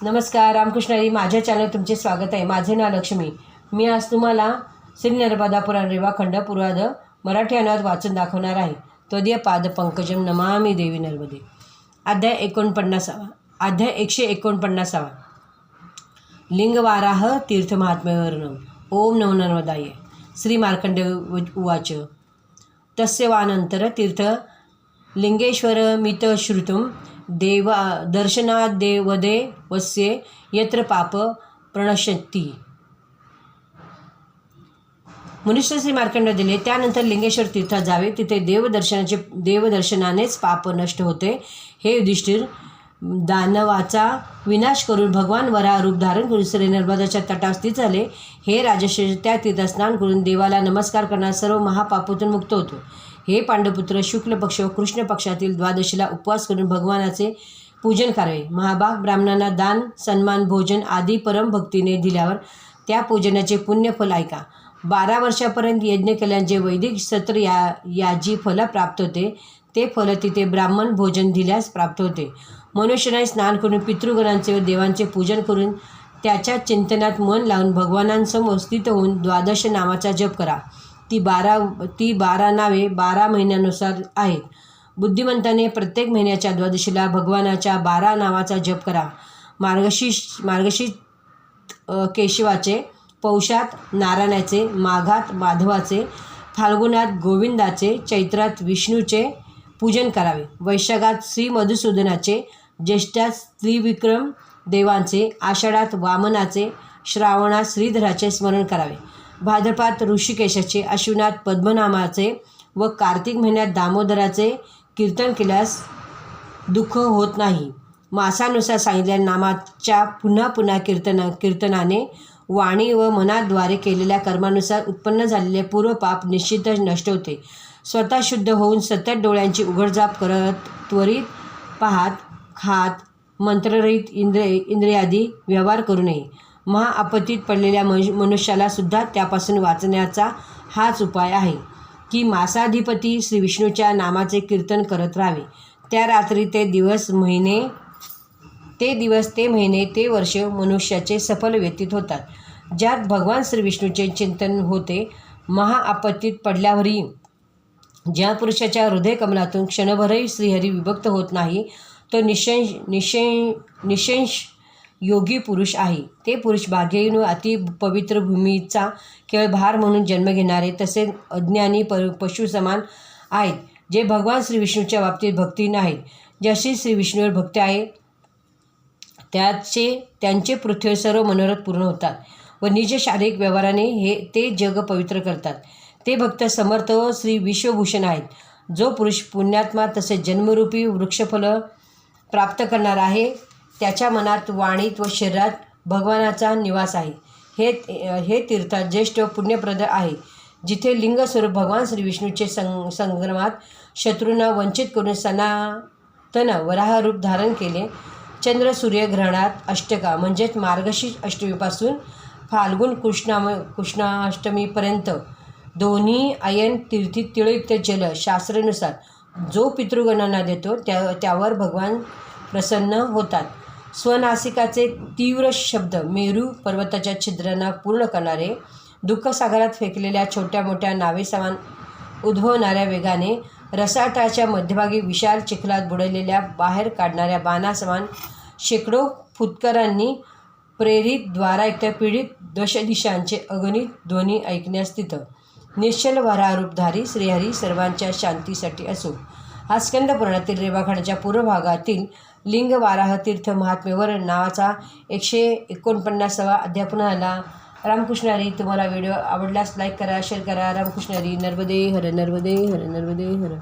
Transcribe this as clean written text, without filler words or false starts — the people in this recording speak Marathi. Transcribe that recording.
नमस्कार, रामकृष्णारी माझ्या चॅनल तुमचे स्वागत आहे। माझे नाव लक्ष्मी। मी आज तुम्हाला श्री नर्मदा पुराण रेवाखंड पूर्वाध मराठी अनुवाद वाचून दाखवणार आहे। त्वदीय पाद पंकजम नमामि देवी नर्मदे। अध्याय 49। अध्याय 149। लिंगवाराह तीर्थ महात्म्यवर्णनम। ओम नमो नर्मदाय। श्री मार्कंडेय उवाच तस्य वानंतर तीर्थ लिंगेश्वरमित श्रुतं देव दर्शनादेवदेवस्य यत्र पाप प्रणश्यति। मनुष्य श्री मार्कंड दिले। त्यानंतर लिंगेश्वर तीर्थात जावे, तिथे देवदर्शनानेच पाप नष्ट होते। हे युधिष्ठिर, दानवाचा विनाश करून भगवान वराह रूप धारण करून श्री नर्मदाच्या तटावर स्थित झाले। हे राजश्रेष्ठ, त्या तीर्थात स्नान करून देवाला नमस्कार करणारा सर्व महापापातून मुक्त होतो। हे पांडुपुत्र, शुक्ल पक्ष व कृष्ण पक्षातील द्वादशीला उपवास करून भगवानाचे पूजन करावे। महाभाग ब्राह्मणांना दान, सन्मान, भोजन आदी परम भक्तीने दिल्यावर त्या पूजनाचे पुण्यफल ऐका। 12 वर्षापर्यंत यज्ञ केल्याचे वैदिक सत्र याजी फल प्राप्त होते, ते फल तिथे ब्राह्मण भोजन दिल्यास प्राप्त होते। मनुष्याने स्नान करून पितृगणांचे व देवांचे पूजन करून त्याच्या चिंतनात मन लावून भगवानांसमोर स्थित होऊन द्वादश नामाचा जप करा। ती 12 नावे 12 महिन्यानुसार आहेत। बुद्धिमंताने प्रत्येक महिन्याच्या द्वादशीला भगवानाच्या 12 नावाचा जप करा। मार्गशीर्ष केशवाचे, पौषात नारायणाचे, माघात माधवाचे, फाल्गुनात गोविंदाचे, चैत्रात विष्णूचे पूजन करावे। वैशाखात श्री मधुसूदनाचे, ज्येष्ठात त्रिविक्रम देवांचे, आषाढात वामनाचे, श्रावणात श्रीधराचे स्मरण करावे। भाद्रपदात ऋषिकेशाचे, अश्विनात पद्मनामाचे व कार्तिक महिन्यात दामोदराचे कीर्तन केल्यास दुःख होत नाही। मासानुसार सांगितलेल्या नामाच्या पुन्हा कीर्तनाने वाणी व मनाद्वारे केलेल्या कर्मानुसार उत्पन्न झालेले पूर्व पाप निश्चितच नष्ट होते। स्वतः शुद्ध होऊन सतत डोळ्यांची उघडझाप करत, त्वरित पाहत, खात, मंत्ररहित इंद्रियादी व्यवहार करू नये। महाआपत्तीत पडलेल्या मनुष्याला सुद्धा त्यापासून वाचण्याचा हाच उपाय आहे की मासाधिपती श्री विष्णूच्या नामाचे कीर्तन करत राहावे। त्या रात्री ते दिवस, महिने, ते वर्ष मनुष्याचे सफल व्यतीत होतात, ज्यात भगवान श्री विष्णूचे चिंतन होते। महाआपत्तीत पडल्यावरही ज्या पुरुषाच्या हृदयकमलातून क्षणभरही श्रीहरी विभक्त होत नाही, तो निशंश योगी पुरुष आहे। ते पुरुष भाग्यहीन व अति पवित्र भूमीचा केवळ भार म्हणून जन्म घेणारे, तसेच अज्ञानी पशु समान आहेत, जे भगवान श्री विष्णूच्या बाबतीत भक्ती नाहीत। ज्याची श्री विष्णूवर भक्ती आहे त्यांचे पृथ्वीवर सर्व मनोरथ पूर्ण होतात व निज शारीरिक व्यवहाराने ते जग पवित्र करतात। ते भक्त समर्थ व श्री विश्वभूषण आहेत। जो पुरुष पुण्यात्मा तसेच जन्मरूपी वृक्षफल प्राप्त करणार आहे, त्याच्या मनात, वाणीत व शरीरात भगवानाचा निवास आहे। हे तीर्थ ज्येष्ठ व पुण्यप्रद आहे, जिथे लिंगस्वरूप भगवान श्री विष्णूचे संग्रामात शत्रूंना वंचित करून सनातन वराह रूप धारण केले। चंद्र सूर्य ग्रहणात अष्टका म्हणजेच मार्गशीर्ष अष्टमीपासून फाल्गुन कृष्णाष्टमीपर्यंत दोन्ही अयन तीर्थी तिळयुक्त जल शास्त्रानुसार जो पितृगणांना देतो त्यावर भगवान प्रसन्न होतात। स्वनासिकाचे तीव्र शब्द मेरू पर्वताच्या छिद्रांना पूर्ण करणारे, दुःखसागरात फेकलेल्या छोट्या मोठ्या नावेसमान उद्भवणाऱ्या वेगाने, रसाटाच्या मध्यभागी विशाल चिखलात बुडलेल्या बाहेर काढणाऱ्या बाणासमान, शेकडो फुतकरांनी प्रेरित द्वारायुक्त पीडित दशदिशांचे अगणित ध्वनी ऐकण्यास तिथं निश्चल वराहरूपधारी श्रीहरी सर्वांच्या शांतीसाठी असो। हा स्कंद पुराणातील रेवाखंडाच्या पूर्व भागातील लिंगवाराह तीर्थ महात्म्यवर्णन नावाचा 149वा अध्याय पूर्ण झाला। रामकृष्णारी, तुम्हाला व्हिडिओ आवडल्यास लाईक करा, शेअर करा। रामकृष्णारी, नर्मदे हर, नर्मदे हर, नर्मदे हर।